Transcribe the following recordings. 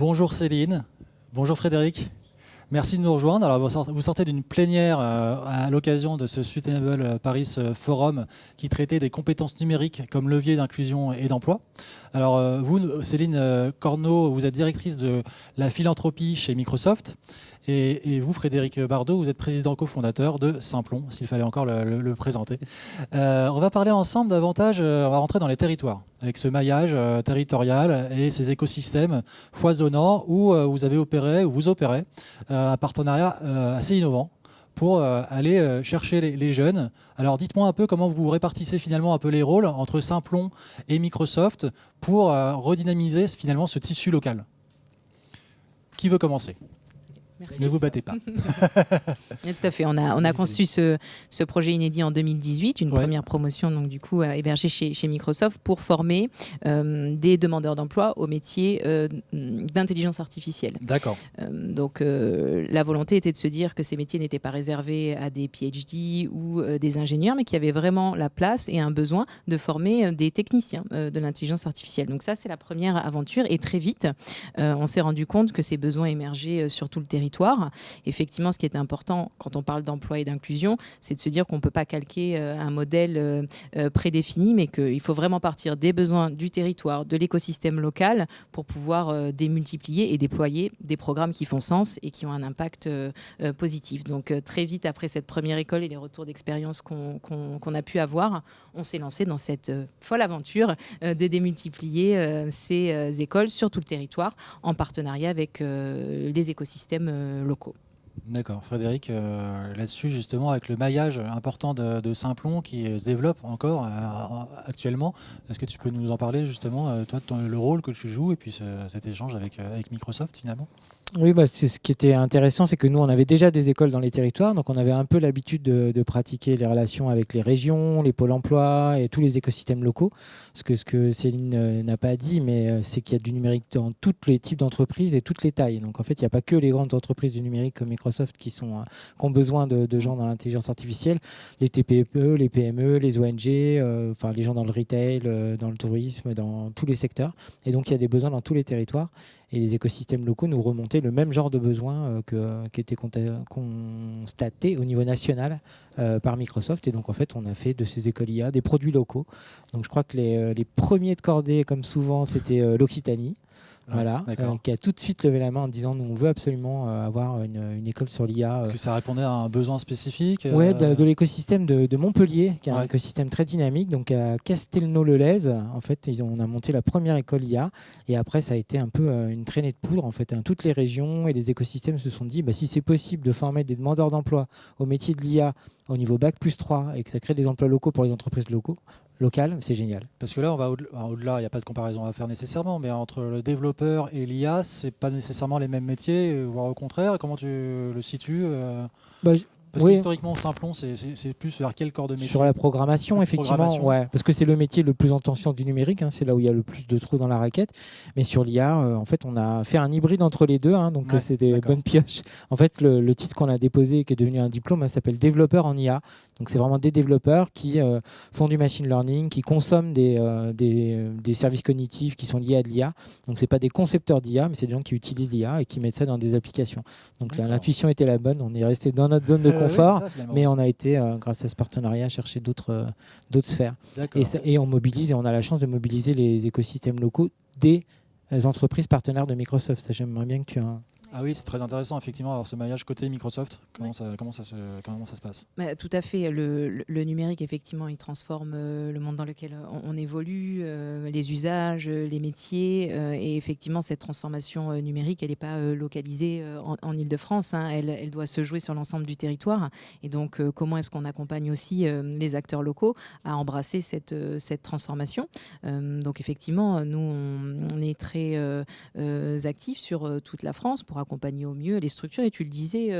Bonjour Céline, bonjour Frédéric. Merci de nous rejoindre. Alors, vous sortez d'une plénière à l'occasion de ce Sustainable Paris Forum qui traitait des compétences numériques comme levier d'inclusion et d'emploi. Alors, vous, Céline Corneau, vous êtes directrice de la philanthropie chez Microsoft. Et vous, Frédéric Bardot, vous êtes président cofondateur de Simplon, s'il fallait encore le présenter. On va parler ensemble davantage, on va rentrer dans les territoires, avec ce maillage territorial et ces écosystèmes foisonnants où vous avez opéré, où vous opérez un partenariat assez innovant pour aller chercher les jeunes. Alors dites-moi un peu comment vous répartissez finalement un peu les rôles entre Simplon et Microsoft pour redynamiser finalement ce tissu local. Qui veut commencer ? Merci. Ne vous battez pas. Oui, tout à fait. On a conçu ce projet inédit en 2018, une première promotion donc, du coup, hébergée chez Microsoft pour former des demandeurs d'emploi au métier d'intelligence artificielle. D'accord. Donc la volonté était de se dire que ces métiers n'étaient pas réservés à des PhD ou des ingénieurs, mais qu'il y avait vraiment la place et un besoin de former des techniciens de l'intelligence artificielle. Donc ça, c'est la première aventure. Et très vite, on s'est rendu compte que ces besoins émergeaient sur tout le territoire. Effectivement, ce qui est important quand on parle d'emploi et d'inclusion, c'est de se dire qu'on ne peut pas calquer un modèle prédéfini, mais qu'il faut vraiment partir des besoins du territoire, de l'écosystème local pour pouvoir démultiplier et déployer des programmes qui font sens et qui ont un impact positif. Donc très vite après cette première école et les retours d'expérience qu'on a pu avoir, on s'est lancé dans cette folle aventure de démultiplier ces écoles sur tout le territoire en partenariat avec les écosystèmes locaux. D'accord. Frédéric, là-dessus, justement, avec le maillage important de Simplon qui se développe encore actuellement, est-ce que tu peux nous en parler, justement, toi, le rôle que tu joues et puis cet échange avec Microsoft, finalement ? Oui, c'est ce qui était intéressant, c'est que nous, on avait déjà des écoles dans les territoires, donc on avait un peu l'habitude de pratiquer les relations avec les régions, les pôles emploi et tous les écosystèmes locaux. Ce que Céline n'a pas dit, mais c'est qu'il y a du numérique dans tous les types d'entreprises et toutes les tailles. Donc en fait, il n'y a pas que les grandes entreprises du numérique comme Microsoft qui ont besoin de gens dans l'intelligence artificielle. Les TPE, les PME, les ONG, enfin les gens dans le retail, dans le tourisme, dans tous les secteurs. Et donc il y a des besoins dans tous les territoires. Et les écosystèmes locaux nous remontaient le même genre de besoins qui étaient constatés au niveau national par Microsoft. Et donc, en fait, on a fait de ces écoles IA des produits locaux. Donc, je crois que les premiers de cordée, comme souvent, c'était l'Occitanie. Voilà, qui a tout de suite levé la main en disant nous on veut absolument avoir une école sur l'IA. Est-ce que ça répondait à un besoin spécifique Oui, de l'écosystème de Montpellier, qui est un écosystème très dynamique. Donc à Castelnau-le-Lez, en fait, on a monté la première école IA. Et après, ça a été un peu une traînée de poudre. En fait, toutes les régions et les écosystèmes se sont dit si c'est possible de former des demandeurs d'emploi au métier de l'IA au niveau Bac+3 et que ça crée des emplois locaux pour les entreprises locales, c'est génial. Parce que là, on va au-delà, il n'y a pas de comparaison à faire nécessairement, mais entre le développeur et l'IA, ce n'est pas nécessairement les mêmes métiers, voire au contraire. Comment tu le situes Parce que historiquement, Simplon, c'est plus vers quel corps de métier ? Sur la programmation, effectivement, parce que c'est le métier le plus en tension du numérique, c'est là où il y a le plus de trous dans la raquette. Mais sur l'IA, en fait, on a fait un hybride entre les deux, donc c'est des bonnes pioches. En fait, le titre qu'on a déposé, qui est devenu un diplôme, s'appelle développeur en IA. Donc c'est vraiment des développeurs qui font du machine learning, qui consomment des services cognitifs qui sont liés à de l'IA. Donc c'est pas des concepteurs d'IA, mais c'est des gens qui utilisent l'IA et qui mettent ça dans des applications. Donc l'intuition était la bonne, on est resté dans notre zone de confort, mais on a été, grâce à ce partenariat, chercher d'autres sphères. Et on mobilise, et on a la chance de mobiliser les écosystèmes locaux des entreprises partenaires de Microsoft. Ça, j'aimerais bien que tu... Ah oui, c'est très intéressant, effectivement, alors ce maillage côté Microsoft. Comment ça se passe ? Tout à fait. Le numérique, effectivement, il transforme le monde dans lequel on évolue, les usages, les métiers. Et effectivement, cette transformation numérique, elle n'est pas localisée en Île-de-France. Elle doit se jouer sur l'ensemble du territoire. Et donc, comment est-ce qu'on accompagne aussi les acteurs locaux à embrasser cette transformation ? Donc, effectivement, nous, on est très actifs sur toute la France pour accompagner au mieux les structures. Et tu le disais,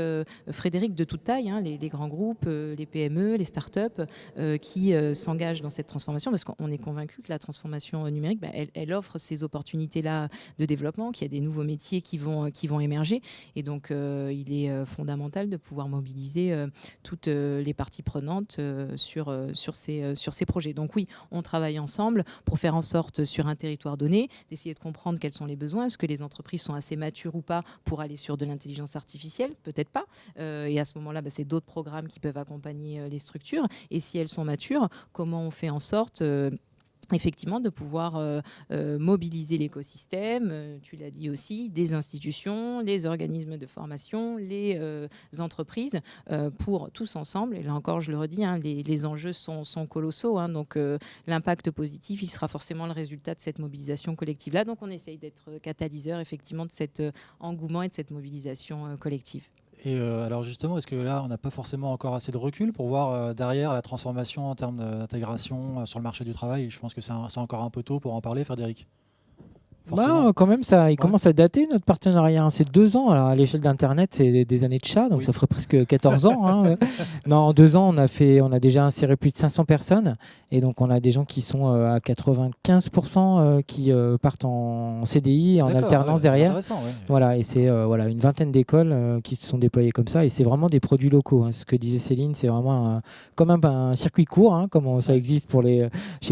Frédéric, de toute taille, hein, les grands groupes, les PME, les startups qui s'engagent dans cette transformation, parce qu'on est convaincu que la transformation numérique, elle offre ces opportunités-là de développement, qu'il y a des nouveaux métiers qui vont émerger. Et donc, il est fondamental de pouvoir mobiliser toutes les parties prenantes sur ces projets. Donc oui, on travaille ensemble pour faire en sorte, sur un territoire donné, d'essayer de comprendre quels sont les besoins. Est-ce que les entreprises sont assez matures ou pas pour aller sur de l'intelligence artificielle? Peut-être pas. Et à ce moment-là, c'est d'autres programmes qui peuvent accompagner les structures. Et si elles sont matures, comment on fait en sorte effectivement de pouvoir mobiliser l'écosystème, tu l'as dit aussi, des institutions, les organismes de formation, les entreprises, pour tous ensemble, et là encore je le redis, hein, les enjeux sont colossaux, hein, donc l'impact positif, il sera forcément le résultat de cette mobilisation collective-là, donc on essaye d'être catalyseur effectivement de cet engouement et de cette mobilisation collective. Et alors justement, est-ce que là, on n'a pas forcément encore assez de recul pour voir derrière la transformation en termes d'intégration sur le marché du travail? Je pense que c'est encore un peu tôt pour en parler, Frédéric. Quand même, il commence à dater notre partenariat. C'est 2 ans. Alors, à l'échelle d'Internet, c'est des années de chat, donc ça ferait presque 14 ans. Hein. Non, en 2 ans, on a déjà inséré plus de 500 personnes. Et donc, on a des gens qui sont à 95% qui partent en CDI, en alternance derrière. Ouais. Voilà, et c'est une vingtaine d'écoles qui se sont déployées comme ça. Et c'est vraiment des produits locaux. Hein. Ce que disait Céline, c'est vraiment comme un circuit court, hein, comme ça existe pour les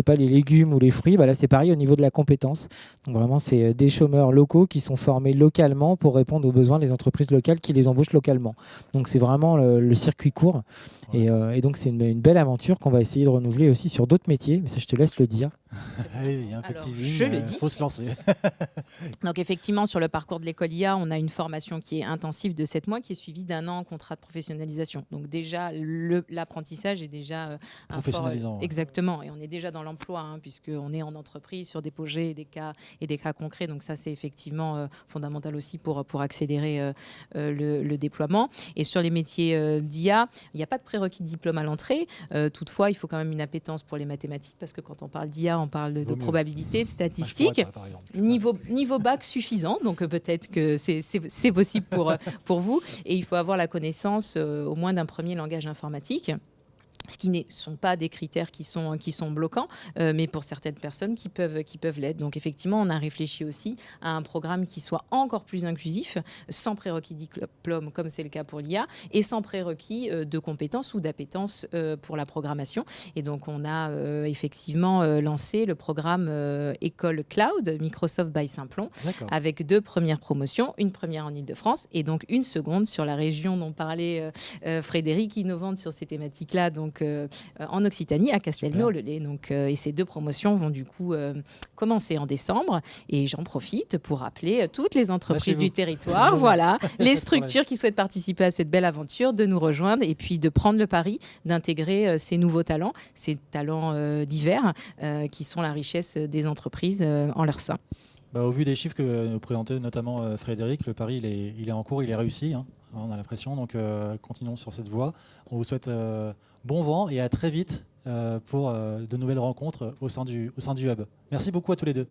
légumes ou les fruits. Là, c'est pareil au niveau de la compétence. Donc, vraiment, c'est des chômeurs locaux qui sont formés localement pour répondre aux besoins des entreprises locales qui les embauchent localement. Donc c'est vraiment le circuit court. Ouais. Et donc c'est une belle aventure qu'on va essayer de renouveler aussi sur d'autres métiers. Mais ça, je te laisse le dire. Allez-y, un peu de teasing. Je le dis. Faut se lancer. Donc effectivement, sur le parcours de l'école IA, on a une formation qui est intensive de 7 mois qui est suivie d'1 an en contrat de professionnalisation. Donc déjà, l'apprentissage est déjà professionnalisant. Ouais. Exactement. Et on est déjà dans l'emploi, hein, puisqu'on est en entreprise sur des projets et des cas concrets. Donc ça, c'est effectivement fondamental aussi pour accélérer le déploiement. Et sur les métiers d'IA, il n'y a pas de prérequis de diplôme à l'entrée. Toutefois, il faut quand même une appétence pour les mathématiques, parce que quand on parle d'IA, on parle de probabilité, de statistiques. Niveau bac suffisant, donc peut-être que c'est possible pour vous. Et il faut avoir la connaissance au moins d'un premier langage informatique. Ce qui ne sont pas des critères qui sont bloquants, mais pour certaines personnes qui peuvent l'être. Donc effectivement, on a réfléchi aussi à un programme qui soit encore plus inclusif, sans prérequis diplôme, comme c'est le cas pour l'IA, et sans prérequis de compétences ou d'appétence pour la programmation. Et donc on a effectivement lancé le programme École Cloud, Microsoft by Simplon, avec 2 premières promotions, une première en Ile-de-France et donc une seconde sur la région dont parlait Frédéric, innovante sur ces thématiques-là, donc en Occitanie, à Castelnau-le-Lay. Donc, et ces 2 promotions vont du coup commencer en décembre. Et j'en profite pour appeler toutes les entreprises du territoire, les structures qui souhaitent participer à cette belle aventure, de nous rejoindre et puis de prendre le pari d'intégrer ces nouveaux talents, ces talents divers qui sont la richesse des entreprises en leur sein. Au vu des chiffres que nous présentait notamment Frédéric, le pari il est en cours, il est réussi. Hein. On a l'impression, donc continuons sur cette voie. On vous souhaite bon vent et à très vite pour de nouvelles rencontres au sein du Hub. Merci beaucoup à tous les deux.